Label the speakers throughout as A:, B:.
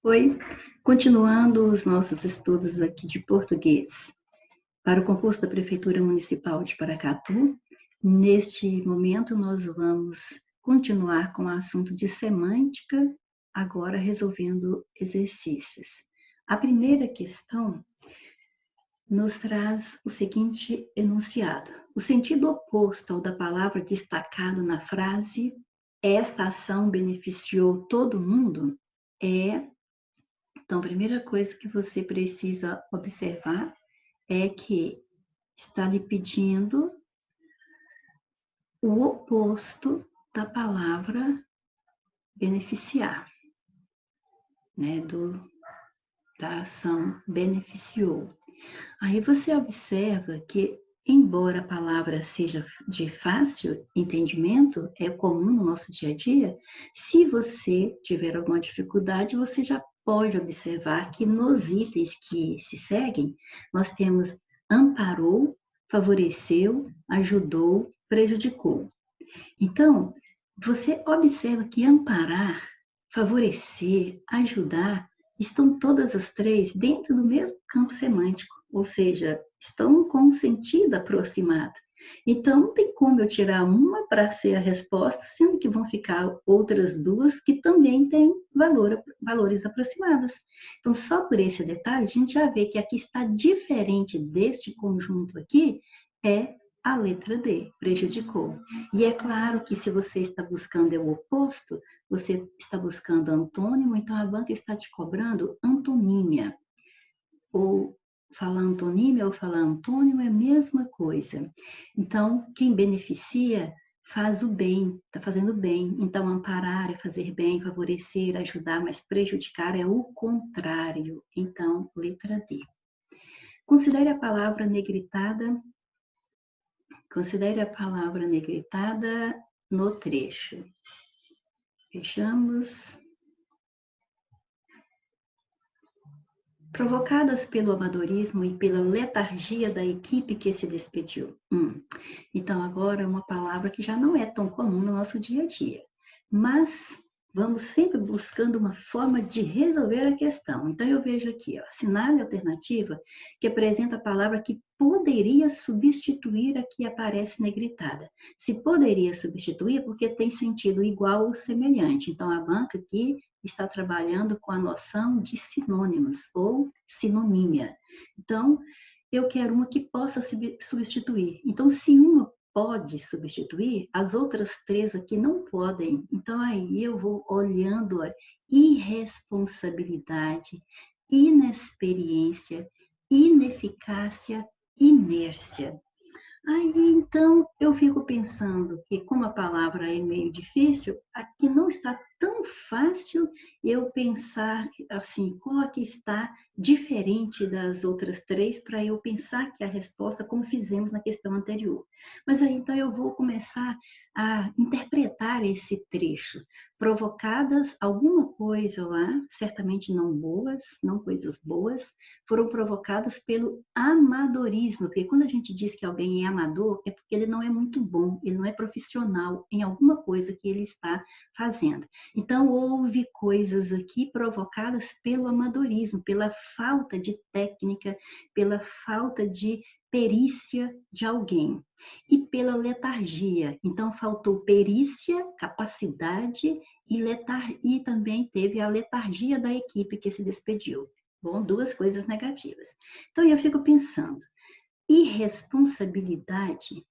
A: Oi, continuando os nossos estudos aqui de português para o concurso da Prefeitura Municipal de Paracatu. Neste momento, nós vamos continuar com o assunto de semântica, agora resolvendo exercícios. A primeira questão nos traz o seguinte enunciado: o sentido oposto ao da palavra destacado na frase "esta ação beneficiou todo mundo" é. Então, a primeira coisa que você precisa observar é que está lhe pedindo o oposto da palavra beneficiar, né? Da ação beneficiou. Aí você observa que, embora a palavra seja de fácil entendimento, é comum no nosso dia a dia, se você tiver alguma dificuldade, você já pode observar que nos itens que se seguem, nós temos amparou, favoreceu, ajudou, prejudicou. Então, você observa que amparar, favorecer, ajudar, estão todas as três dentro do mesmo campo semântico, ou seja, estão com um sentido aproximado. Então, não tem como eu tirar uma para ser a resposta, sendo que vão ficar outras duas que também têm valores aproximados. Então, só por esse detalhe, a gente já vê que aqui está diferente deste conjunto aqui, é a letra D, prejudicou. E é claro que se você está buscando o oposto, você está buscando antônimo, então a banca está te cobrando antonímia. Ou falar antonímia ou falar antônimo é a mesma coisa. Então, quem beneficia faz o bem, está fazendo bem. Então, amparar é fazer bem, favorecer, ajudar, mas prejudicar é o contrário. Então, letra D. Considere a palavra negritada. Considere a palavra negritada no trecho. Fechamos. Provocadas pelo amadorismo e pela letargia da equipe que se despediu. Então, agora uma palavra que já não é tão comum no nosso dia a dia. Mas vamos sempre buscando uma forma de resolver a questão. Então, eu vejo aqui, assinale a alternativa que apresenta a palavra que poderia substituir a que aparece negritada. Se poderia substituir, porque tem sentido igual ou semelhante. Então, a banca aqui está trabalhando com a noção de sinônimos ou sinonímia. Então, eu quero uma que possa substituir. Então, se uma pode substituir, as outras três aqui não podem. Então, aí eu vou olhando a irresponsabilidade, inexperiência, ineficácia, inércia. Aí, então, eu fico pensando que, como a palavra é meio difícil, aqui não está tão fácil eu pensar, assim, qual aqui está diferente das outras três, para eu pensar que a resposta, como fizemos na questão anterior. Mas aí, então, eu vou começar a interpretar esse trecho. Provocadas alguma coisa lá, certamente não boas, não coisas boas, foram provocadas pelo amadorismo, porque quando a gente diz que alguém é amador, é porque ele não é muito bom, ele não é profissional em alguma coisa que ele está fazendo. Então, houve coisas aqui provocadas pelo amadorismo, pela falta de técnica, pela falta de perícia de alguém e pela letargia. Então, faltou perícia, capacidade e também teve a letargia da equipe que se despediu. Bom, duas coisas negativas. Então, eu fico pensando, irresponsabilidade,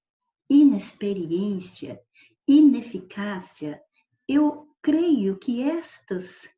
A: inexperiência, ineficácia, eu creio que estas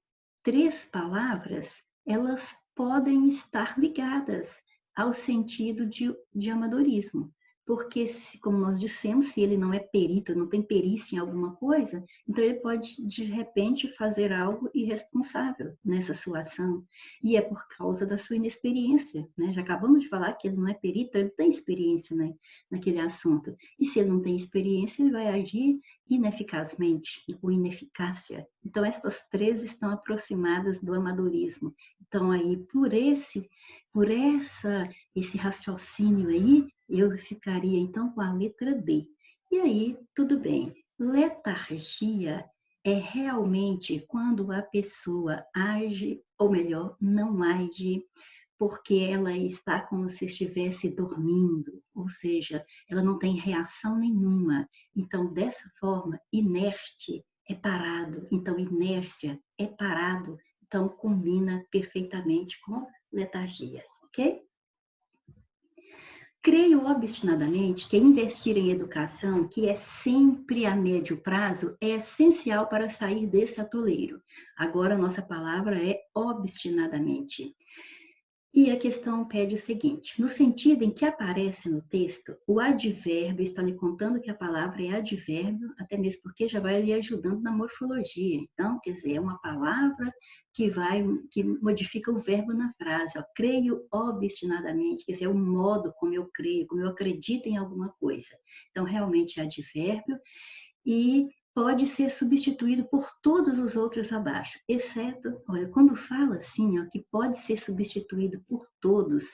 A: três palavras, elas podem estar ligadas ao sentido de amadorismo. Porque, como nós dissemos, se ele não é perito, não tem perícia em alguma coisa, então ele pode, de repente, fazer algo irresponsável nessa sua ação. E é por causa da sua inexperiência, né? Já acabamos de falar que ele não é perito, ele tem experiência, né, naquele assunto. E se ele não tem experiência, ele vai agir ineficazmente e com ineficácia. Então, essas três estão aproximadas do amadorismo. Então, aí, por esse raciocínio aí, eu ficaria, então, com a letra D. E aí, tudo bem. Letargia é realmente quando a pessoa age, ou melhor, não age, porque ela está como se estivesse dormindo, ou seja, ela não tem reação nenhuma. Então, dessa forma, inerte é parado. Então, inércia é parado. Então, combina perfeitamente com letargia, ok? Creio obstinadamente que investir em educação, que é sempre a médio prazo, é essencial para sair desse atoleiro. Agora, a nossa palavra é obstinadamente. E a questão pede o seguinte: no sentido em que aparece no texto, o advérbio está lhe contando que a palavra é advérbio, até mesmo porque já vai lhe ajudando na morfologia. Então, quer dizer, é uma palavra que modifica o verbo na frase. Ó, creio obstinadamente, quer dizer, é o modo como eu creio, como eu acredito em alguma coisa. Então, realmente é advérbio e pode ser substituído por todos os outros abaixo, exceto, olha, quando fala assim, ó, que pode ser substituído por todos,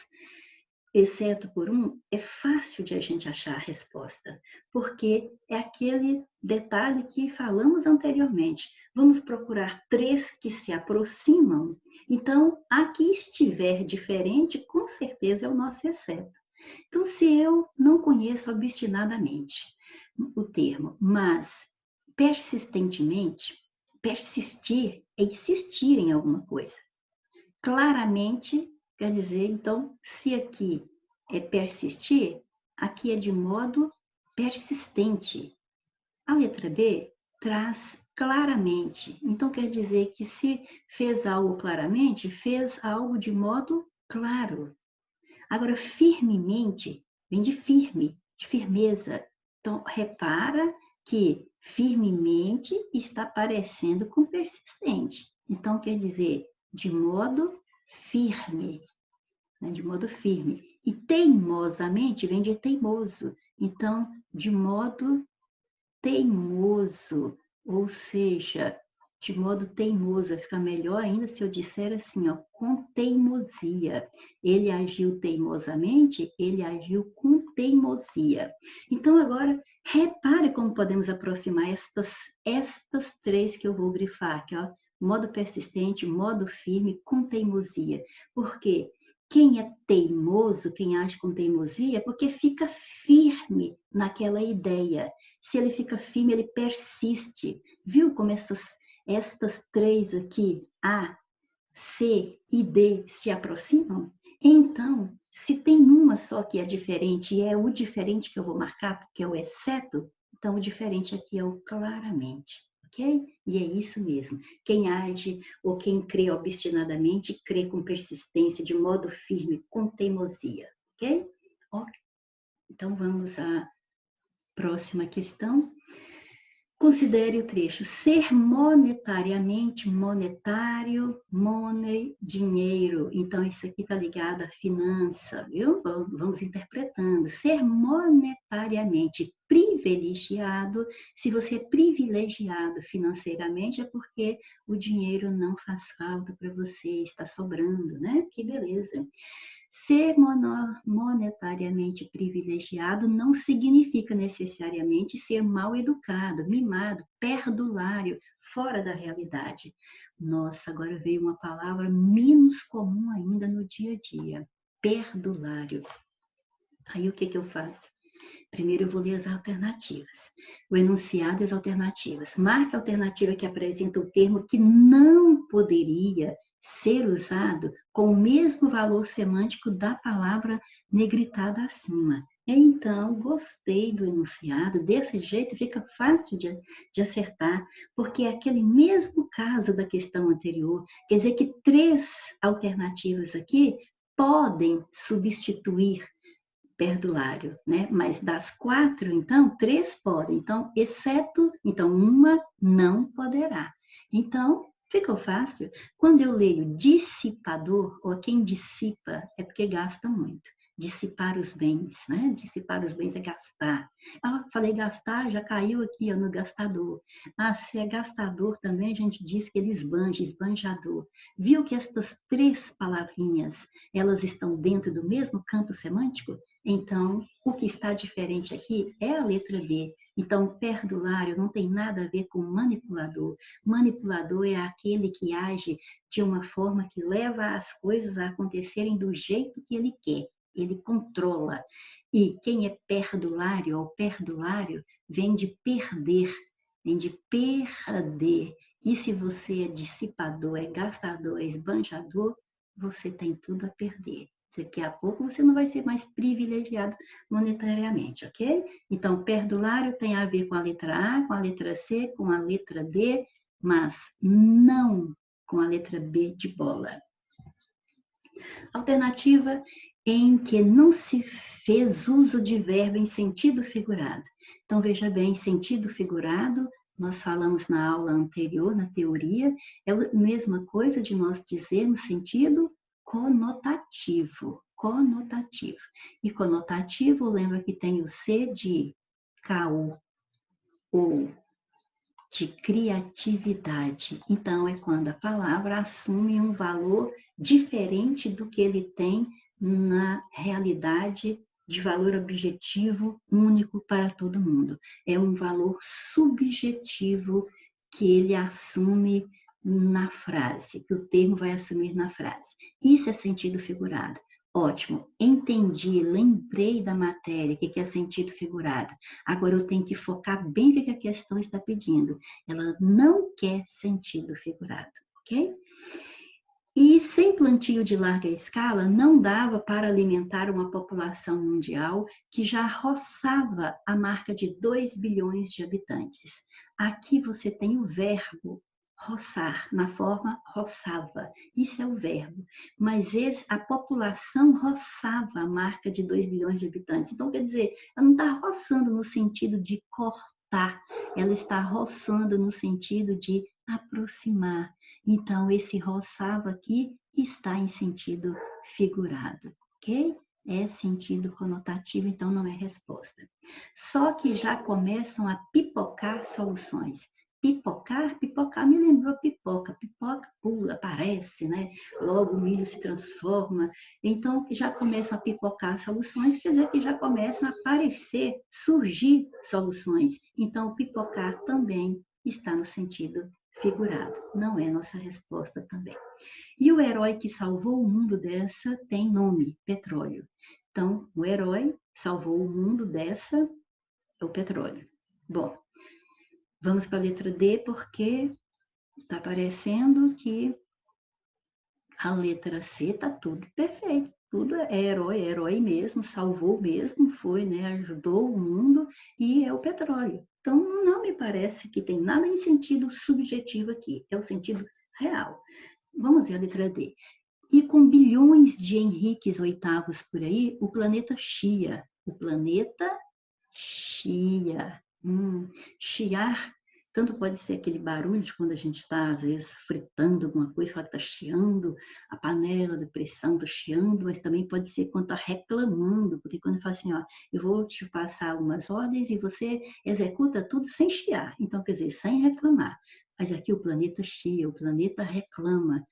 A: exceto por um, é fácil de a gente achar a resposta, porque é aquele detalhe que falamos anteriormente. Vamos procurar três que se aproximam, então, a que estiver diferente, com certeza é o nosso exceto. Então, se eu não conheço obstinadamente o termo, mas persistentemente, persistir é insistir em alguma coisa. Claramente, quer dizer, então, se aqui é persistir, aqui é de modo persistente. A letra B traz claramente. Então, quer dizer que se fez algo claramente, fez algo de modo claro. Agora, firmemente, vem de firme, de firmeza. Então, repara que firmemente está parecendo com persistente. Então, quer dizer, de modo firme, né? De modo firme. E teimosamente vem de teimoso. Então, de modo teimoso, ou seja, de modo teimoso, vai ficar melhor ainda se eu disser assim, ó, com teimosia. Ele agiu teimosamente, ele agiu com teimosia. Então, agora, repare como podemos aproximar estas três que eu vou grifar aqui, ó, modo persistente, modo firme, com teimosia. Por quê? Quem é teimoso, quem age com teimosia, é porque fica firme naquela ideia. Se ele fica firme, ele persiste. Viu como estas três aqui, A, C e D, se aproximam? Então, se tem uma só que é diferente, e é o diferente que eu vou marcar, porque é o exceto, então o diferente aqui é o claramente, ok? E é isso mesmo. Quem age ou quem crê obstinadamente, crê com persistência, de modo firme, com teimosia, ok? Então, vamos à próxima questão. Considere o trecho. Ser monetariamente, monetário, money, dinheiro. Então, isso aqui está ligado à finança, viu? Vamos interpretando. Ser monetariamente privilegiado. Se você é privilegiado financeiramente, é porque o dinheiro não faz falta para você, está sobrando, né? Que beleza. Ser monetariamente privilegiado não significa necessariamente ser mal educado, mimado, perdulário, fora da realidade. Nossa, agora veio uma palavra menos comum ainda no dia a dia: perdulário. Aí o que eu faço? Primeiro eu vou ler as alternativas. O enunciado e as alternativas. Marque a alternativa que apresenta o termo que não poderia ser usado com o mesmo valor semântico da palavra negritada acima. Então, gostei do enunciado. Desse jeito fica fácil de acertar, porque é aquele mesmo caso da questão anterior. Quer dizer que três alternativas aqui podem substituir perdulário, né? Mas das quatro, então, três podem. Então, exceto, então, uma não poderá. Então, ficou fácil. Quando eu leio dissipador, ou quem dissipa, é porque gasta muito. dissipar os bens, né? Dissipar os bens é gastar. Ah, falei gastar, já caiu aqui ó, no gastador. Ah, se é gastador também, a gente diz que ele esbanja, esbanjador. Viu que estas três palavrinhas, elas estão dentro do mesmo campo semântico? Então, o que está diferente aqui é a letra B. Então, perdulário não tem nada a ver com manipulador. Manipulador é aquele que age de uma forma que leva as coisas a acontecerem do jeito que ele quer. Ele controla. E quem é perdulário ou perdulário vem de perder, vem de perder. E se você é dissipador, é gastador, é esbanjador, você tem tudo a perder. Daqui a pouco você não vai ser mais privilegiado monetariamente, ok? Então, perdulário tem a ver com a letra A, com a letra C, com a letra D, mas não com a letra B de bola. Alternativa em que não se fez uso de verbo em sentido figurado. Então, veja bem, sentido figurado, nós falamos na aula anterior, na teoria, é a mesma coisa de nós dizermos sentido conotativo. Conotativo. E conotativo, lembra que tem o C de caô, ou de criatividade. Então, é quando a palavra assume um valor diferente do que ele tem na realidade de valor objetivo único para todo mundo. É um valor subjetivo que ele assume na frase, que o termo vai assumir na frase. Isso é sentido figurado. Ótimo, entendi, lembrei da matéria, o que é sentido figurado. Agora eu tenho que focar bem no que a questão está pedindo. Ela não quer sentido figurado, ok? E sem plantio de larga escala, não dava para alimentar uma população mundial que já roçava a marca de 2 bilhões de habitantes. Aqui você tem o verbo roçar, na forma roçava. Isso é o verbo. Mas a população roçava a marca de 2 bilhões de habitantes. Então, quer dizer, ela não está roçando no sentido de cortar, ela está roçando no sentido de aproximar. Então, esse roçava aqui está em sentido figurado, ok? É sentido conotativo, então não é resposta. Só que já começam a pipocar soluções. Pipocar, pipocar me lembrou pipoca. Pipoca pula, aparece, né? Logo o milho se transforma. Então, já começam a pipocar soluções, quer dizer que já começam a aparecer, surgir soluções. Então, pipocar também está no sentido figurado. Não é nossa resposta também. E o herói que salvou o mundo dessa tem nome, petróleo. Então, o herói salvou o mundo dessa é o petróleo. Bom, vamos para a letra D, porque está parecendo que a letra C está tudo perfeito. Tudo é herói mesmo, salvou mesmo, foi, né, ajudou o mundo e é o petróleo. Então, não me parece que tem nada em sentido subjetivo aqui, é o sentido real. Vamos ver a letra D. E com bilhões de Henriques VIII por aí, o planeta chia. O planeta chia. Chiar, tanto pode ser aquele barulho de quando a gente está, às vezes, fritando alguma coisa, fala que está chiando, a panela de pressão está chiando, mas também pode ser quando está reclamando, porque quando fala assim, ó, eu vou te passar algumas ordens e você executa tudo sem chiar. Então, quer dizer, sem reclamar. Mas aqui o planeta chia, o planeta reclama.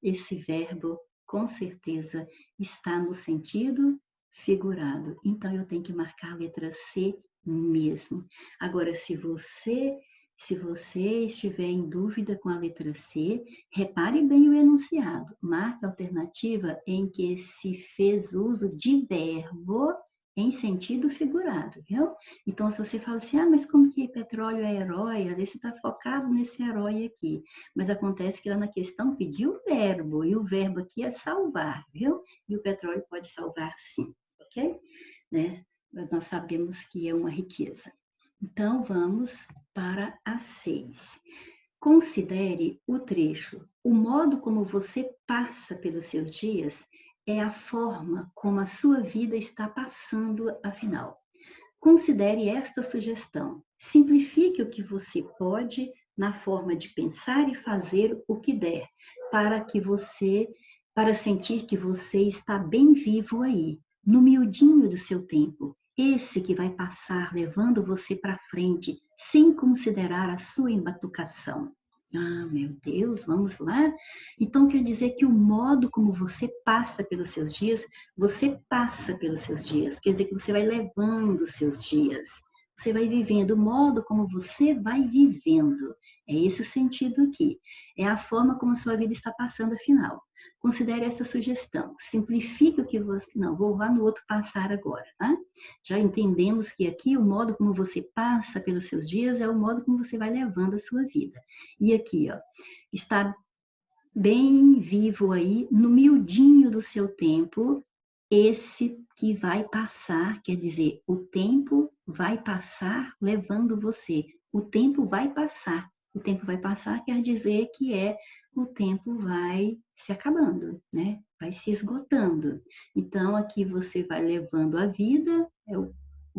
A: Esse verbo, com certeza, está no sentido figurado. Então, eu tenho que marcar a letra C mesmo. Agora, se você estiver em dúvida com a letra C, repare bem o enunciado. Marque a alternativa em que se fez uso de verbo em sentido figurado, viu? Então, se você fala assim, mas como que petróleo é herói? Às vezes você está focado nesse herói aqui. Mas acontece que lá na questão pediu o verbo, e o verbo aqui é salvar, viu? E o petróleo pode salvar sim, ok? Né? Nós sabemos que é uma riqueza. Então, vamos para a 6. Considere o trecho. O modo como você passa pelos seus dias é a forma como a sua vida está passando, afinal. Considere esta sugestão. Simplifique o que você pode na forma de pensar e fazer o que der, para sentir que você está bem vivo aí. no miudinho do seu tempo, esse que vai passar levando você para frente, sem considerar a sua embatucação. Ah, meu Deus, vamos lá? Então quer dizer que o modo como você passa pelos seus dias, você passa pelos seus dias. Quer dizer que você vai levando os seus dias. Você vai vivendo o modo como você vai vivendo. É esse o sentido aqui. É a forma como a sua vida está passando, afinal. Considere esta sugestão. Simplifique o que você... Não, vou lá no outro passar agora, tá? Já entendemos que aqui o modo como você passa pelos seus dias é o modo como você vai levando a sua vida. E aqui, ó, está bem vivo aí, no miudinho do seu tempo, esse que vai passar, quer dizer, o tempo vai passar levando você. O tempo vai passar. O tempo vai passar quer dizer que o tempo vai se acabando, né? Vai se esgotando. Então, aqui você vai levando a vida, é o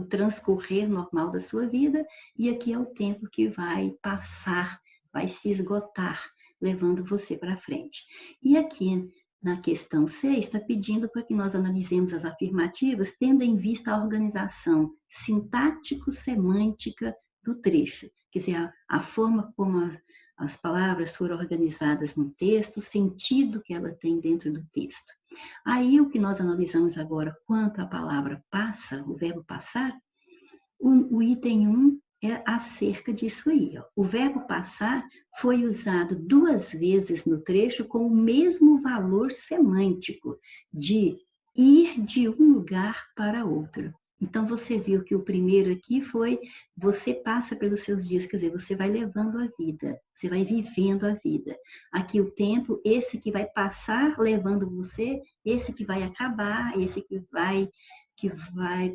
A: transcorrer normal da sua vida, e aqui é o tempo que vai passar, vai se esgotar, levando você para frente. E aqui, na questão 6, está pedindo para que nós analisemos as afirmativas, tendo em vista a organização sintático-semântica do trecho, quer dizer, a forma como as palavras foram organizadas no texto, o sentido que ela tem dentro do texto. Aí, o que nós analisamos agora quanto à palavra passa, o verbo passar, o item 1 é acerca disso aí. Ó. O verbo passar foi usado 2 vezes no trecho com o mesmo valor semântico de ir de um lugar para outro. Então, você viu que o primeiro aqui foi você passa pelos seus dias, quer dizer, você vai levando a vida, você vai vivendo a vida. Aqui o tempo, esse que vai passar levando você, esse que vai acabar, esse que vai,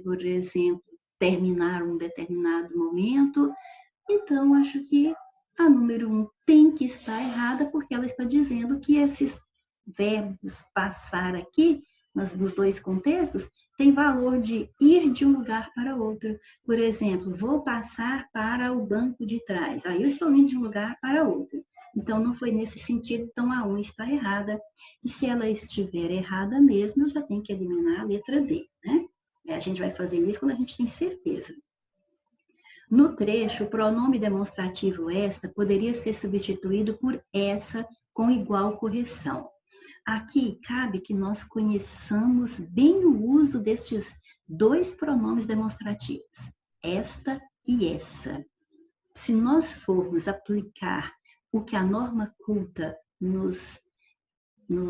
A: por exemplo, terminar um determinado momento. Então, acho que a número 1 tem que estar errada, porque ela está dizendo que esses verbos passar aqui, nos 2 contextos, tem valor de ir de um lugar para outro. Por exemplo, vou passar para o banco de trás. Aí eu estou indo de um lugar para outro. Então, não foi nesse sentido, então a 1 está errada. E se ela estiver errada mesmo, eu já tenho que eliminar a letra D, né? A gente vai fazer isso quando a gente tem certeza. No trecho, o pronome demonstrativo esta poderia ser substituído por essa com igual correção. Aqui cabe que nós conheçamos bem o uso destes 2 pronomes demonstrativos, esta e essa. Se nós formos aplicar o que a norma culta nos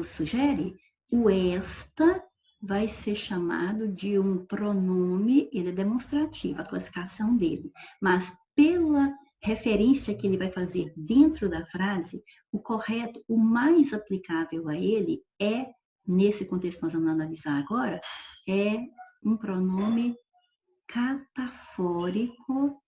A: sugere, o esta vai ser chamado de um pronome, ele é demonstrativo, a classificação dele, mas pela referência que ele vai fazer dentro da frase, o correto, o mais aplicável a ele é, nesse contexto que nós vamos analisar agora, é um pronome catafórico,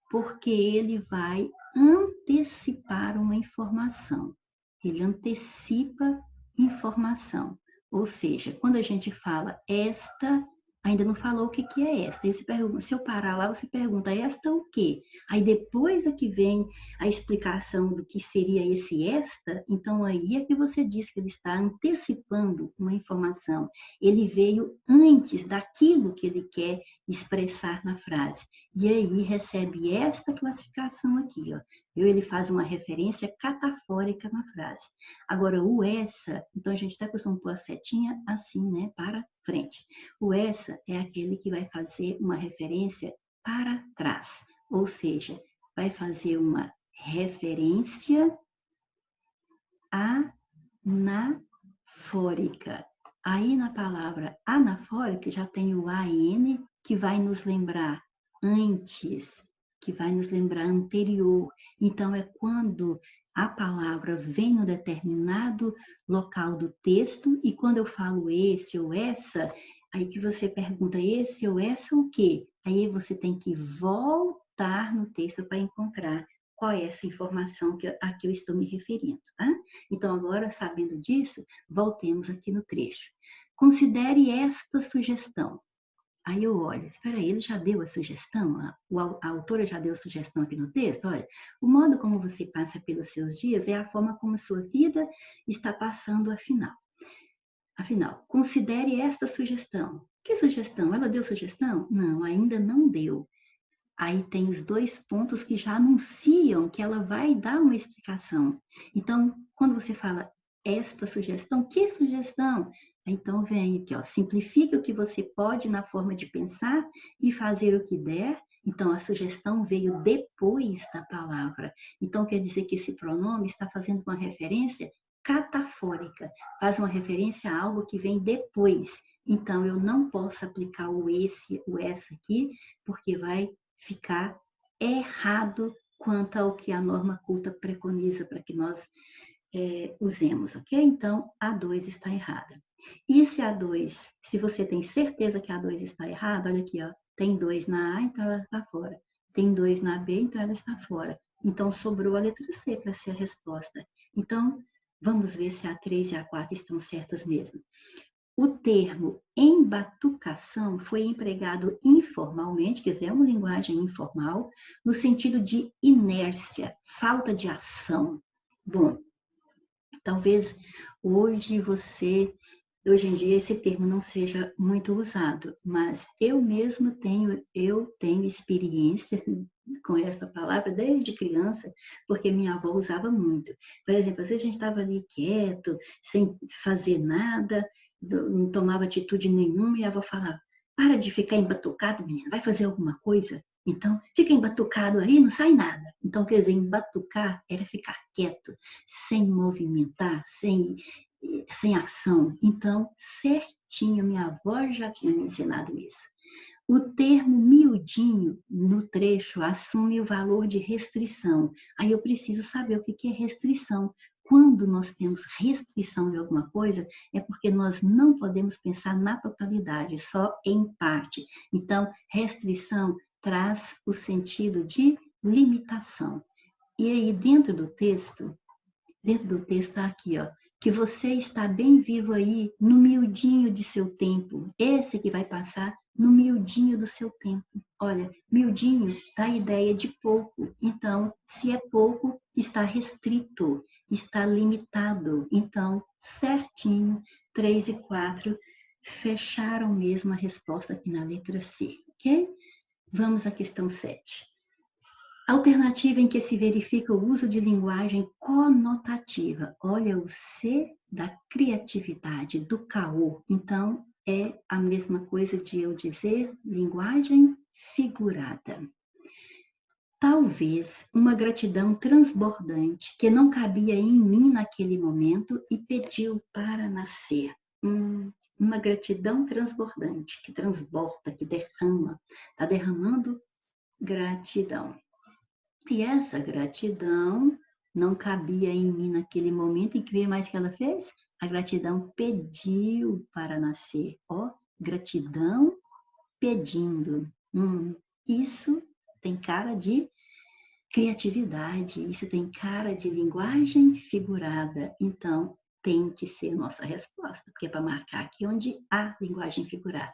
A: porque ele vai antecipar uma informação. Ele antecipa informação. Ou seja, quando a gente fala esta, ainda não falou o que é esta. Aí você pergunta, se eu parar lá, você pergunta, esta o quê? Aí depois é que vem a explicação do que seria esse esta, então aí é que você diz que ele está antecipando uma informação. Ele veio antes daquilo que ele quer expressar na frase. E aí recebe esta classificação aqui, ó. Ele faz uma referência catafórica na frase. Agora, o essa, então a gente está acostumado a pôr a setinha assim, né, para frente. O essa é aquele que vai fazer uma referência para trás, ou seja, vai fazer uma referência anafórica. Aí na palavra anafórica já tem o AN, que vai nos lembrar antes, que vai nos lembrar anterior. Então, é quando a palavra vem no determinado local do texto, e quando eu falo esse ou essa, aí que você pergunta esse ou essa o quê? Aí você tem que voltar no texto para encontrar qual é essa informação a que eu estou me referindo, tá? Então, agora, sabendo disso, voltemos aqui no trecho. Considere esta sugestão. Aí eu olho, espera aí, ele já deu a sugestão? A autora já deu a sugestão aqui no texto? Olha, o modo como você passa pelos seus dias é a forma como a sua vida está passando afinal. Afinal, considere esta sugestão. Que sugestão? Ela deu sugestão? Não, ainda não deu. Aí tem os 2 pontos que já anunciam que ela vai dar uma explicação. Então, quando você fala esta sugestão, que sugestão? Então vem aqui, ó, simplifique o que você pode na forma de pensar e fazer o que der. Então, a sugestão veio depois da palavra. Então, quer dizer que esse pronome está fazendo uma referência catafórica, faz uma referência a algo que vem depois. Então, eu não posso aplicar o esse, o essa aqui, porque vai ficar errado quanto ao que a norma culta preconiza para que nós usemos, ok? Então, a 2 está errada. E se a 2, se você tem certeza que a 2 está errada, olha aqui, ó, tem 2 na A, então ela está fora. Tem 2 na B, então ela está fora. Então, sobrou a letra C para ser a resposta. Então, vamos ver se a 3 e a 4 estão certas mesmo. O termo embatucação foi empregado informalmente, quer dizer, é uma linguagem informal, no sentido de inércia, falta de ação. Bom, talvez hoje em dia esse termo não seja muito usado, mas eu mesmo tenho experiência com essa palavra desde criança, porque minha avó usava muito. Por exemplo, às vezes a gente estava ali quieto, sem fazer nada, não tomava atitude nenhuma, e a avó falava, para de ficar embatucado, menina, vai fazer alguma coisa? Então, fica embatucado aí, não sai nada. Então, quer dizer, embatucar era ficar quieto, sem movimentar, sem ação. Então, certinho, minha avó já tinha me ensinado isso. O termo miudinho no trecho assume o valor de restrição. Aí eu preciso saber o que é restrição. Quando nós temos restrição de alguma coisa, é porque nós não podemos pensar na totalidade, só em parte. Então, restrição traz o sentido de limitação. E aí, dentro do texto está aqui, ó, que você está bem vivo aí no miudinho de seu tempo. Esse que vai passar no miudinho do seu tempo. Olha, miudinho dá a ideia de pouco. Então, se é pouco, está restrito, está limitado. Então, certinho, 3 e 4 fecharam mesmo a resposta aqui na letra C, ok? Vamos à questão 7. Alternativa em que se verifica o uso de linguagem conotativa. Olha, o C da criatividade, do caô. Então, é a mesma coisa de eu dizer linguagem figurada. Talvez uma gratidão transbordante que não cabia em mim naquele momento e pediu para nascer. Uma gratidão transbordante, que transborda, que derrama. Está derramando gratidão. E essa gratidão não cabia em mim naquele momento. E que mais que ela fez? A gratidão pediu para nascer. Ó, gratidão pedindo. Isso tem cara de criatividade, isso tem cara de linguagem figurada. Então, tem que ser nossa resposta, porque é para marcar aqui onde há linguagem figurada.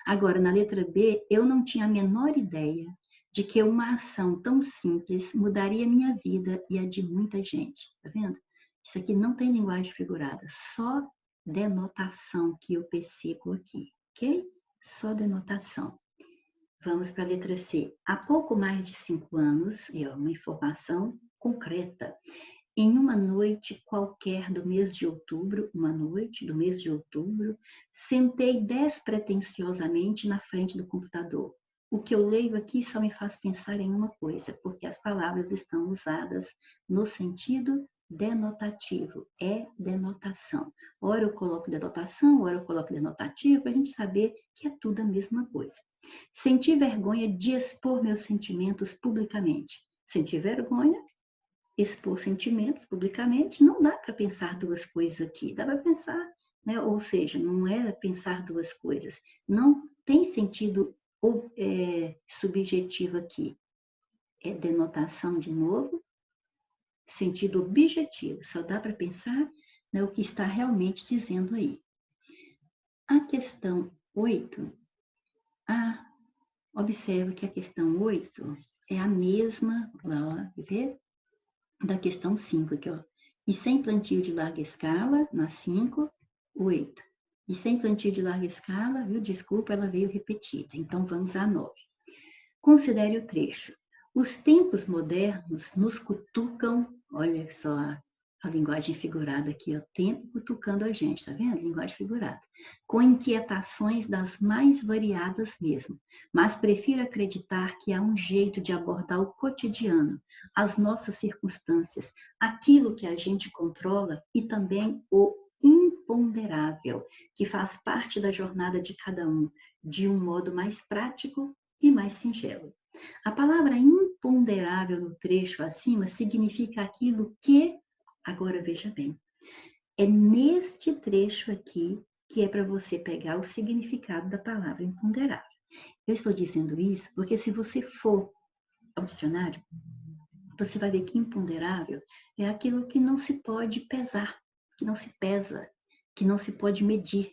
A: Agora, na letra B, eu não tinha a menor ideia de que uma ação tão simples mudaria minha vida e a de muita gente. Tá vendo? Isso aqui não tem linguagem figurada, só denotação que eu percebo aqui, ok? Só denotação. Vamos para a letra C. Há pouco mais de 5 anos, é uma informação concreta. Em uma noite qualquer do mês de outubro, sentei despretensiosamente na frente do computador. O que eu leio aqui só me faz pensar em uma coisa, porque as palavras estão usadas no sentido denotativo, é denotação. Ora eu coloco denotação, ora eu coloco denotativo, para a gente saber que é tudo a mesma coisa. Senti vergonha de expor meus sentimentos publicamente. Senti vergonha, expor sentimentos publicamente, não dá para pensar duas coisas aqui. Dá para pensar, né? Ou seja, não é pensar duas coisas. Não tem sentido subjetivo aqui. É denotação de novo, sentido objetivo. Só dá para pensar, né, o que está realmente dizendo aí. A questão 8, observe que a questão 8 é a mesma, lá, ver? Da questão 5 aqui, ó. E sem plantio de larga escala, na 5, 8. E sem plantio de larga escala, viu? Desculpa, ela veio repetida. Então, vamos à 9. Considere o trecho. Os tempos modernos nos cutucam, olha só a linguagem figurada aqui, o tempo cutucando a gente, tá vendo? Linguagem figurada. Com inquietações das mais variadas mesmo, mas prefiro acreditar que há um jeito de abordar o cotidiano, as nossas circunstâncias, aquilo que a gente controla e também o imponderável, que faz parte da jornada de cada um, de um modo mais prático e mais singelo. A palavra imponderável no trecho acima significa aquilo que, agora veja bem, é neste trecho aqui que é para você pegar o significado da palavra imponderável. Eu estou dizendo isso porque se você for ao dicionário, você vai ver que imponderável é aquilo que não se pode pesar, que não se pesa, que não se pode medir.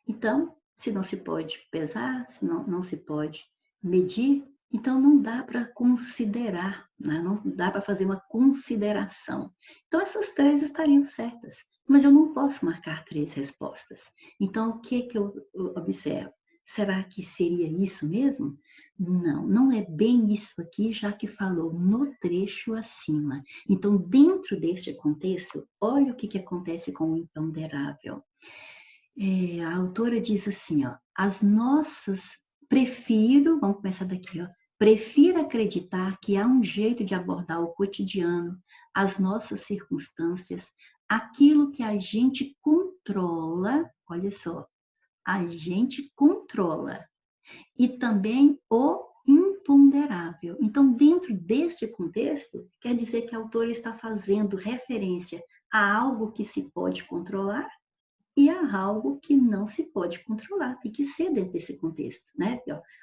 A: Então, se não se pode pesar, se não se pode medir, então não dá para considerar, né? Não dá para fazer uma consideração. Então, essas 3 estariam certas, mas eu não posso marcar 3 respostas. Então, o que eu observo? Será que seria isso mesmo? Não, não é bem isso aqui, já que falou no trecho acima. Então, dentro deste contexto, olha o que acontece com o imponderável. A autora diz assim, ó, as nossas, vamos começar daqui, ó, prefiro acreditar que há um jeito de abordar o cotidiano, as nossas circunstâncias, aquilo que a gente controla, olha só, a gente controla, e também o imponderável. Então, dentro deste contexto, quer dizer que a autora está fazendo referência a algo que se pode controlar e a algo que não se pode controlar. Tem que ser dentro desse contexto, né?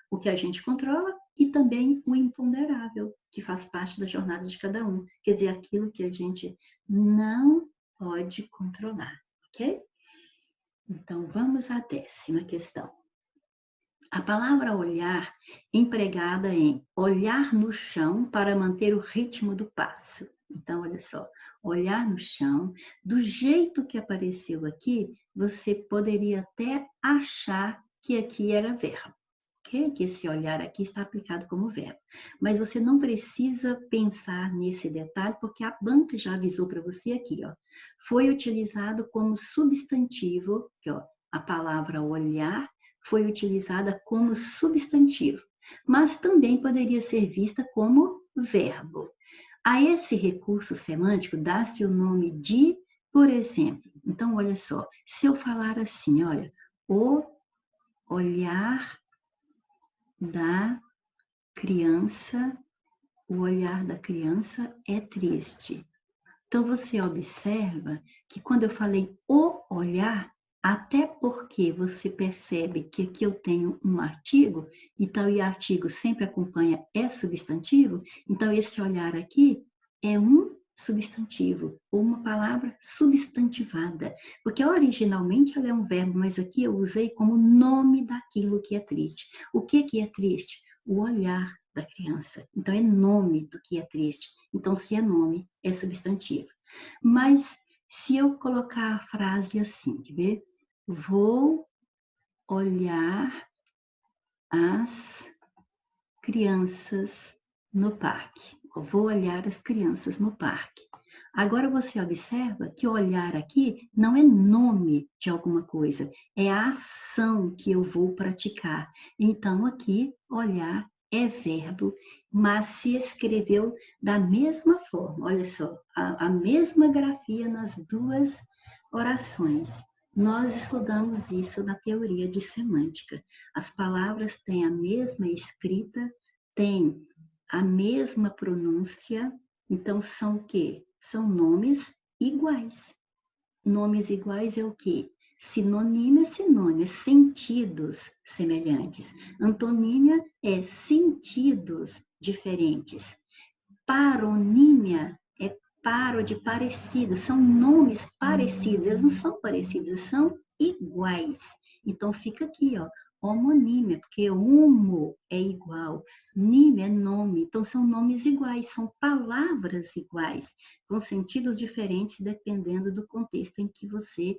A: O que a gente controla e também o imponderável, que faz parte da jornada de cada um. Quer dizer, aquilo que a gente não pode controlar, ok? Então, vamos à 10ª questão. A palavra olhar, empregada em olhar no chão para manter o ritmo do passo. Então, olha só, olhar no chão, do jeito que apareceu aqui, você poderia até achar que aqui era verbo, ok? Que esse olhar aqui está aplicado como verbo. Mas você não precisa pensar nesse detalhe, porque a banca já avisou para você aqui, ó. Foi utilizado como substantivo, que, ó, a palavra olhar foi utilizada como substantivo, mas também poderia ser vista como verbo. A esse recurso semântico dá-se o nome de, por exemplo. Então, olha só, se eu falar assim, olha, o olhar da criança, o olhar da criança é triste. Então, você observa que quando eu falei o olhar, até porque você percebe que aqui eu tenho um artigo, então, e artigo sempre acompanha é substantivo, então esse olhar aqui é um substantivo, ou uma palavra substantivada, porque originalmente ela é um verbo, mas aqui eu usei como nome daquilo que é triste. O que é triste? O olhar da criança. Então, é nome do que é triste. Então, se é nome, é substantivo. Mas, se eu colocar a frase assim, quer ver? Vou olhar as crianças no parque. Vou olhar as crianças no parque. Agora você observa que olhar aqui não é nome de alguma coisa, é a ação que eu vou praticar. Então, aqui, olhar é verbo, mas se escreveu da mesma forma. Olha só, a mesma grafia nas 2 orações. Nós estudamos isso na teoria de semântica. As palavras têm a mesma escrita, têm a mesma pronúncia, então são o quê? São nomes iguais. Nomes iguais é o quê? Sinônimo é sinônimo, sentidos semelhantes. Antonímia é sentidos diferentes. Paronímia é paro de parecido, são nomes parecidos, eles não são parecidos, eles são iguais. Então fica aqui, ó, homonímia, porque homo é igual, nímia é nome, então são nomes iguais, são palavras iguais, com sentidos diferentes dependendo do contexto em que você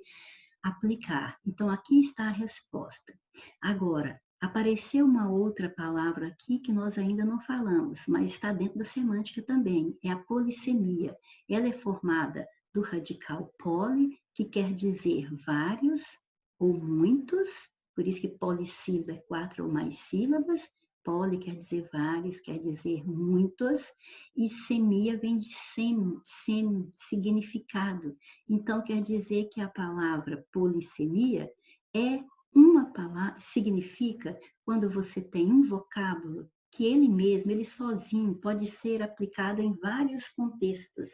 A: aplicar. Então, aqui está a resposta. Agora, apareceu uma outra palavra aqui que nós ainda não falamos, mas está dentro da semântica também, é a polissemia. Ela é formada do radical poli, que quer dizer vários ou muitos, por isso que polissílaba é 4 ou mais sílabas, poli quer dizer vários, quer dizer muitos, e semia vem de significado. Então, quer dizer que a palavra polissemia é uma palavra, significa quando você tem um vocábulo que ele mesmo, ele sozinho, pode ser aplicado em vários contextos,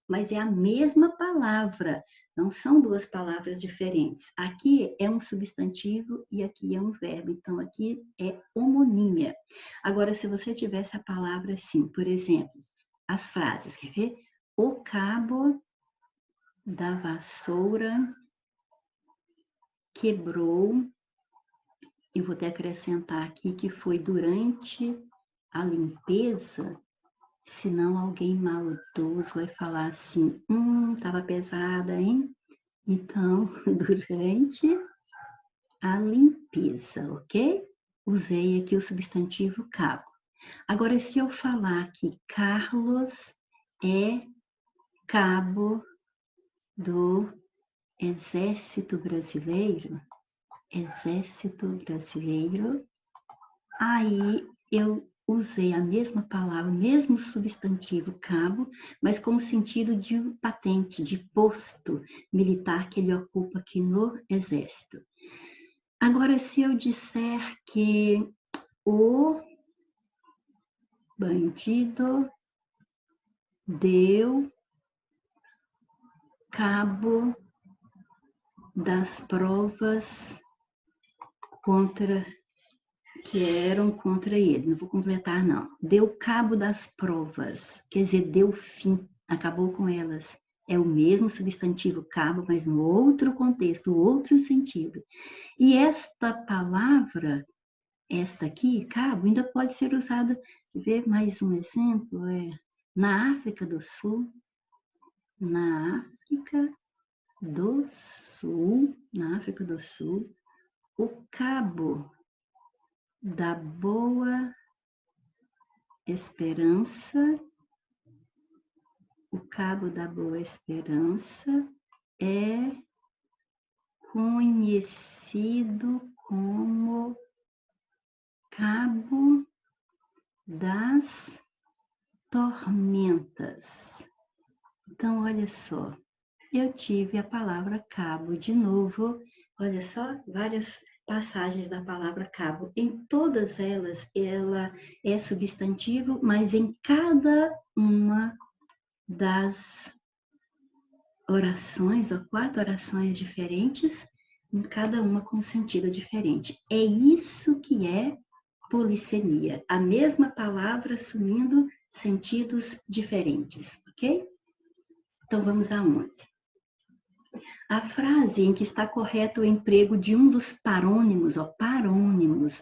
A: mas é a mesma palavra, não são duas palavras diferentes. Aqui é um substantivo e aqui é um verbo, então aqui é homonímia. Agora, se você tivesse a palavra assim, por exemplo, as frases, quer ver? O cabo da vassoura quebrou, e vou até acrescentar aqui que foi durante a limpeza, senão alguém maldoso vai falar assim, estava pesada, hein? Então, durante a limpeza, ok? Usei aqui o substantivo cabo. Agora, se eu falar que Carlos é cabo do Exército Brasileiro, aí eu usei a mesma palavra, o mesmo substantivo cabo, mas com o sentido de patente, de posto militar que ele ocupa aqui no Exército. Agora, se eu disser que o bandido deu cabo das provas que eram contra ele. Não vou completar, não. Deu cabo das provas, quer dizer, deu fim, acabou com elas. É o mesmo substantivo cabo, mas no outro contexto, outro sentido. E esta palavra, esta aqui, cabo, ainda pode ser usada, ver mais um exemplo, na África do Sul, na África do Sul, o cabo da Boa Esperança, é conhecido como Cabo das Tormentas. Então, olha só, eu tive a palavra cabo de novo, olha só, várias passagens da palavra cabo. Em todas elas, ela é substantivo, mas em cada uma das orações, ou 4 orações diferentes, cada uma com sentido diferente. É isso que é polissemia, a mesma palavra assumindo sentidos diferentes, ok? Então vamos aonde? A frase em que está correto o emprego de um dos parônimos,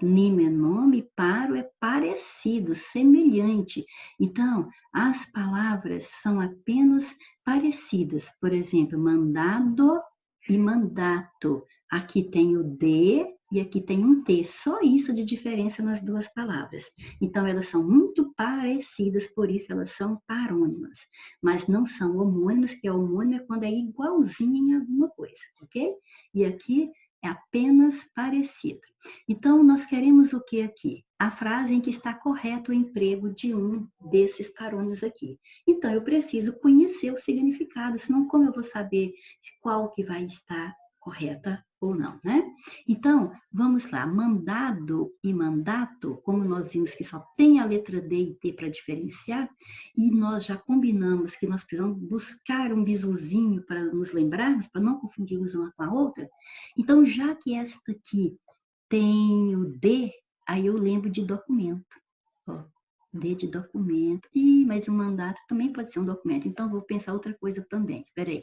A: nime, nome, paro é parecido, semelhante. Então, as palavras são apenas parecidas. Por exemplo, mandado e mandato. Aqui tem o de e aqui tem um T, só isso de diferença nas duas palavras. Então, elas são muito parecidas, por isso elas são parônimas, mas não são homônimas, que é homônima quando é igualzinha em alguma coisa, ok? E aqui é apenas parecido. Então, nós queremos o que aqui? A frase em que está correto o emprego de um desses parônimos aqui. Então, eu preciso conhecer o significado, senão como eu vou saber qual que vai estar correta ou não, né? Então, vamos lá, mandado e mandato, como nós vimos que só tem a letra D e T para diferenciar, e nós já combinamos que nós precisamos buscar um visualzinho para nos lembrarmos, para não confundirmos uma com a outra, então, já que esta aqui tem o D, aí eu lembro de documento. Ó, D de documento. Mas o mandato também pode ser um documento, então vou pensar outra coisa também. Espera aí.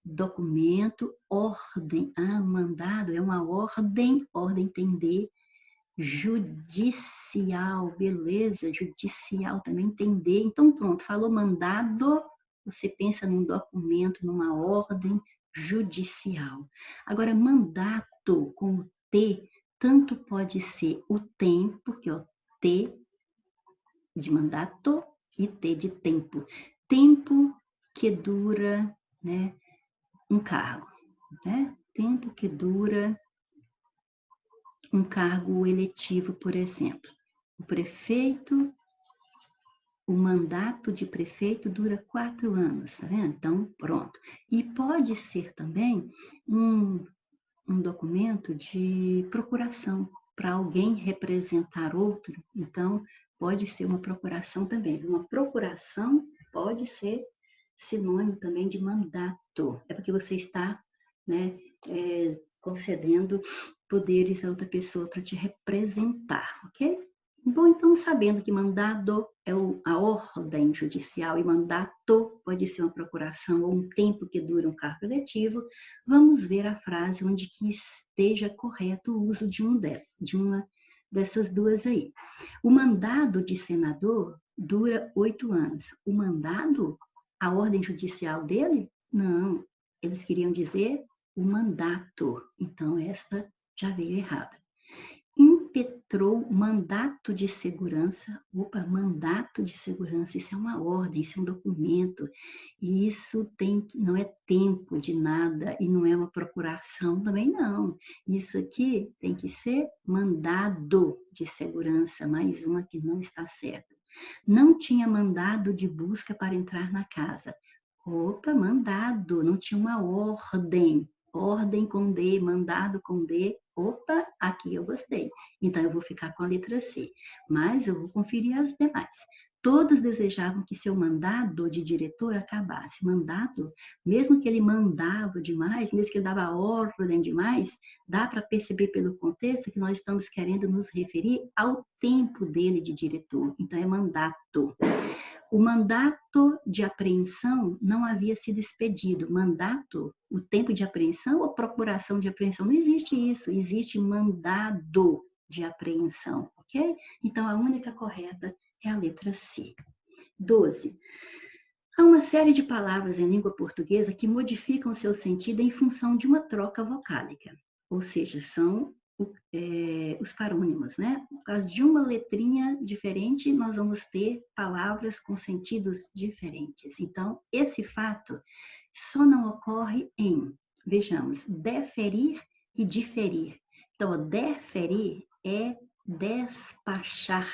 A: Documento, ordem. Mandado é uma ordem tem D. Judicial, beleza, judicial também tem D. Então pronto, falou mandado, você pensa num documento, numa ordem, judicial. Agora, mandato com o T, tanto pode ser o tempo, que é o T de mandato e T de tempo. Tempo que dura, né, um cargo, né? Tempo que dura um cargo eletivo, por exemplo. O prefeito, o mandato de prefeito dura 4 anos, tá vendo? Então, pronto. E pode ser também um documento de procuração para alguém representar outro. Então, pode ser uma procuração também. Uma procuração pode ser sinônimo também de mandato. É porque você está, né, concedendo poderes a outra pessoa para te representar, ok? Bom, então, sabendo que mandado é a ordem judicial e mandato pode ser uma procuração ou um tempo que dura um cargo eletivo, vamos ver a frase onde que esteja correto o uso de uma dessas duas aí. O mandado de senador dura 8 anos. O mandado, a ordem judicial dele? Não, eles queriam dizer o mandato. Então, esta já veio errada. Impetrou mandato de segurança. Opa, mandato de segurança, isso é uma ordem, isso é um documento, e isso não é tempo de nada, e não é uma procuração também não. Isso aqui tem que ser mandado de segurança, mais uma que não está certa. Não tinha mandado de busca para entrar na casa. Opa, mandado, não tinha uma ordem. Ordem com D, mandado com D. Opa, aqui eu gostei. Então, eu vou ficar com a letra C. Mas eu vou conferir as demais. Todos desejavam que seu mandado de diretor acabasse. Mandado, mesmo que ele mandava demais, mesmo que ele dava ordem demais, dá para perceber pelo contexto que nós estamos querendo nos referir ao tempo dele de diretor. Então, é mandato. O mandato de apreensão não havia sido expedido. Mandato, o tempo de apreensão ou procuração de apreensão, não existe isso. Existe mandado de apreensão, ok? Então, a única correta é a letra C. 12. Há uma série de palavras em língua portuguesa que modificam seu sentido em função de uma troca vocálica. Ou seja, são os parônimos, né? Por causa de uma letrinha diferente, nós vamos ter palavras com sentidos diferentes. Então, esse fato só não ocorre em, vejamos, deferir e diferir. Então, deferir é despachar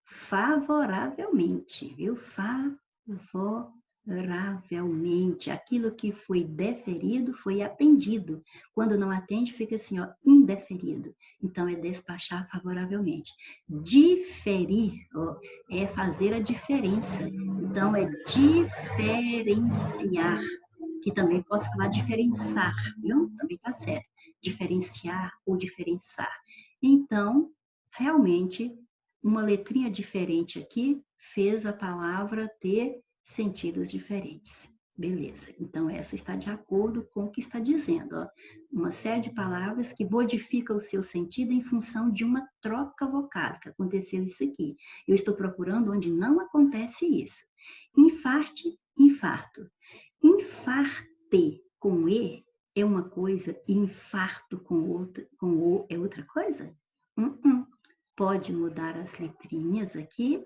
A: favoravelmente, viu? Favoravelmente. Aquilo que foi deferido foi atendido. Quando não atende, fica assim, ó, indeferido. Então, é despachar favoravelmente. Diferir, ó, é fazer a diferença. Então, é diferenciar. Que também posso falar diferenciar, viu? Também tá certo. Diferenciar ou diferenciar. Então, realmente, uma letrinha diferente aqui fez a palavra ter sentidos diferentes. Beleza, então essa está de acordo com o que está dizendo. Ó. Uma série de palavras que modificam o seu sentido em função de uma troca vocálica. Aconteceu isso aqui. Eu estou procurando onde não acontece isso. Infarte, infarto. Infarte com E é uma coisa e infarto com O é outra coisa? Pode mudar as letrinhas aqui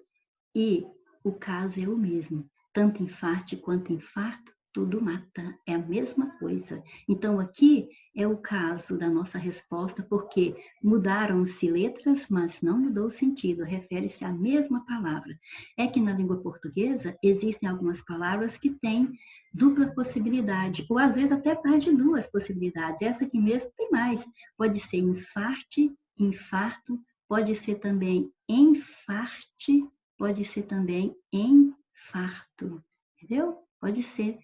A: e o caso é o mesmo. Tanto infarte quanto infarto, tudo mata. É a mesma coisa. Então, aqui é o caso da nossa resposta, porque mudaram-se letras, mas não mudou o sentido. Refere-se à mesma palavra. É que na língua portuguesa existem algumas palavras que têm dupla possibilidade, ou às vezes até mais de duas possibilidades. Essa aqui mesmo tem mais. Pode ser infarte, infarto, pode ser também enfarte, pode ser também infarto, entendeu? Pode ser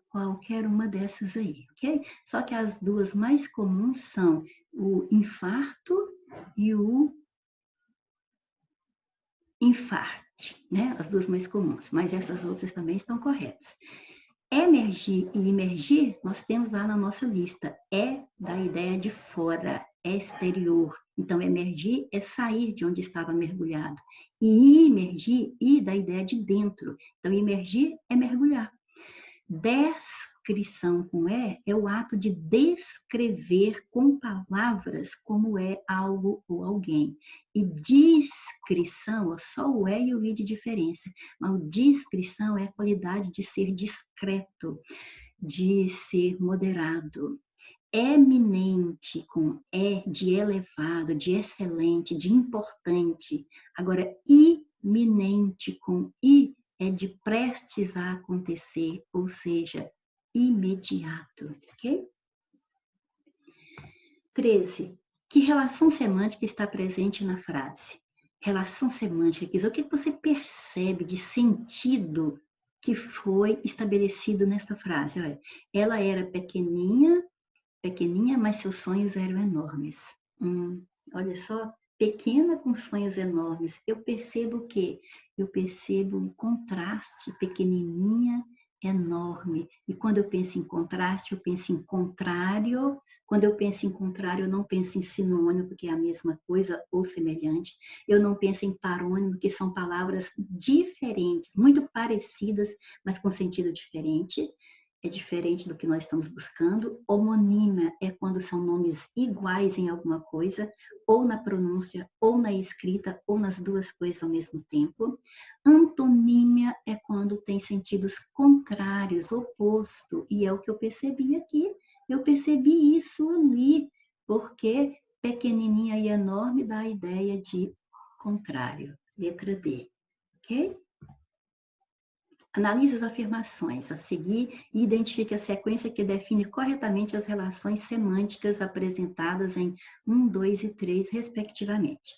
A: qualquer uma dessas aí, ok? Só que as duas mais comuns são o infarto e o infarte, né? As duas mais comuns, mas essas outras também estão corretas. Emergir e imergir, nós temos lá na nossa lista. É da ideia de fora, é exterior. Então, emergir é sair de onde estava mergulhado. E imergir, da ideia de dentro. Então, imergir é mergulhar. descrição com é o ato de descrever com palavras como é algo ou alguém. E discrição, ó, só o é e o i de diferença, mas discrição é a qualidade de ser discreto, de ser moderado. Eminente, com de elevado, de excelente, de importante. Agora, iminente, com i, é de prestes a acontecer, ou seja, imediato, ok? 13. Que relação semântica está presente na frase? Relação semântica, quer dizer, o que você percebe de sentido que foi estabelecido nesta frase? Olha, ela era pequenininha, mas seus sonhos eram enormes. Olha só, pequena com sonhos enormes. Eu percebo o quê? Eu percebo um contraste, pequenininha, enorme. E quando eu penso em contraste, eu penso em contrário. Quando eu penso em contrário, eu não penso em sinônimo, porque é a mesma coisa ou semelhante. Eu não penso em parônimo, que são palavras diferentes, muito parecidas, mas com sentido diferente. É diferente do que nós estamos buscando. Homonímia é quando são nomes iguais em alguma coisa, ou na pronúncia, ou na escrita, ou nas duas coisas ao mesmo tempo. Antonímia é quando tem sentidos contrários, oposto, e é o que eu percebi aqui. Eu percebi isso ali, porque pequenininha e enorme dá a ideia de contrário. Letra D, ok? Analise as afirmações a seguir e identifique a sequência que define corretamente as relações semânticas apresentadas em 1, 2 e 3, respectivamente.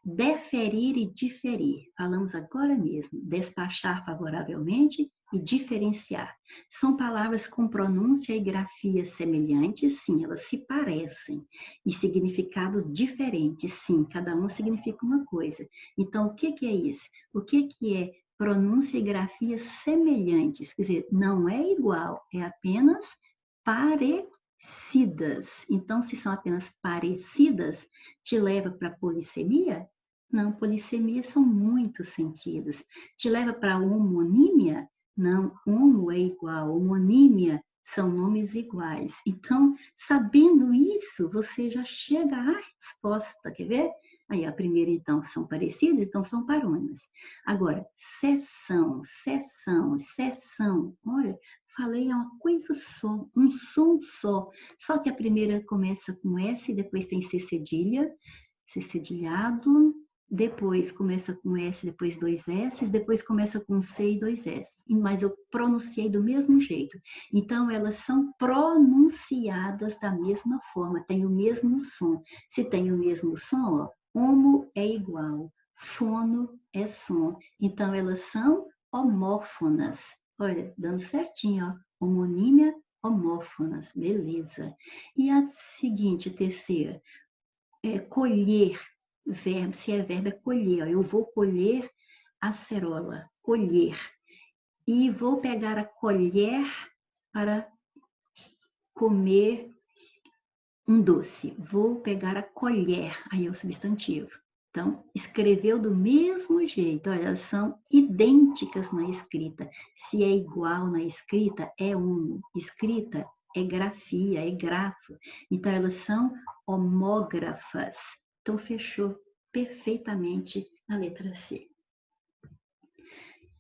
A: Deferir e diferir. Falamos agora mesmo. Despachar favoravelmente e diferenciar. São palavras com pronúncia e grafia semelhantes, sim, elas se parecem. E significados diferentes, sim, cada um significa uma coisa. Então, o que é isso? O que é pronúncia e grafia semelhantes, quer dizer, não é igual, é apenas parecidas. Então, se são apenas parecidas, te leva para polissemia? Não, polissemia são muitos sentidos. Te leva para homonímia? Não, homo é igual, homonímia são nomes iguais. Então, sabendo isso, você já chega à resposta, quer ver? Aí, a primeira, então, são parecidos, então são parônimos. Agora, seção. Olha, falei é uma coisa só, um som só. Só que a primeira começa com S, depois tem C cedilha, C cedilhado, depois começa com S, depois 2 S, depois começa com C e 2 S. Mas eu pronunciei do mesmo jeito. Então, elas são pronunciadas da mesma forma, tem o mesmo som. Se tem o mesmo som, ó, homo é igual, fono é som. Então, elas são homófonas. Olha, dando certinho, ó. Homonímia, homófonas. Beleza. E a seguinte, terceira, colher, verbo, se é verbo, é colher. Ó. Eu vou colher acerola, colher. E vou pegar a colher para comer um doce. Vou pegar a colher, aí é o substantivo. Então, escreveu do mesmo jeito. Olha, elas são idênticas na escrita. Se é igual na escrita, é uno. Escrita é grafia, é grafo. Então, elas são homógrafas. Então, fechou perfeitamente na letra C.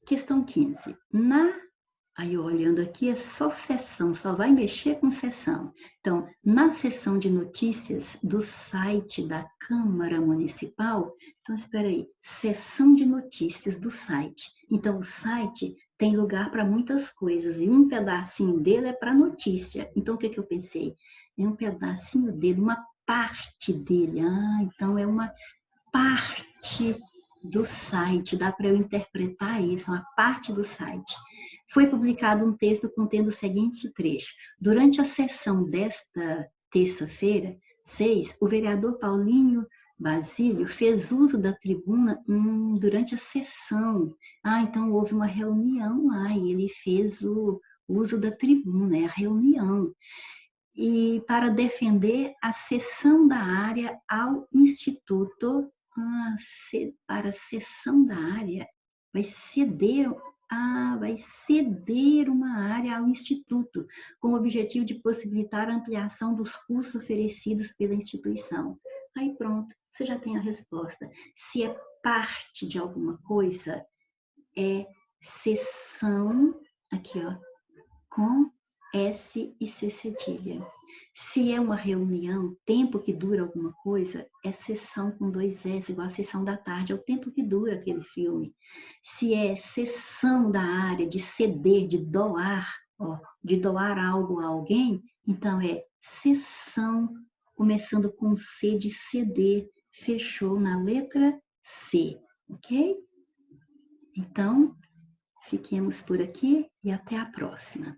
A: Questão 15. Aí, olhando aqui, é só seção, só vai mexer com seção. Então, na seção de notícias do site da Câmara Municipal, então, espera aí, seção de notícias do site. Então, o site tem lugar para muitas coisas, e um pedacinho dele é para notícia. Então, o que eu pensei? É um pedacinho dele, uma parte dele. Então é uma parte do site, dá para eu interpretar isso, uma parte do site. Foi publicado um texto contendo o seguinte trecho. Durante a sessão desta terça-feira, 6, o vereador Paulinho Basílio fez uso da tribuna durante a sessão. Então houve uma reunião lá e ele fez o uso da tribuna, a reunião. E para defender a cessão da área ao Instituto, para a cessão da área, vai ceder vai ceder uma área ao Instituto, com o objetivo de possibilitar a ampliação dos cursos oferecidos pela instituição. Aí pronto, você já tem a resposta. Se é parte de alguma coisa, é cessão, aqui ó, com S e C cedilha. Se é uma reunião, tempo que dura alguma coisa, é sessão com 2 S, igual a sessão da tarde, é o tempo que dura aquele filme. Se é sessão da área, de ceder, de doar, ó, de doar algo a alguém, então é sessão, começando com C de ceder, fechou na letra C, ok? Então, fiquemos por aqui e até a próxima.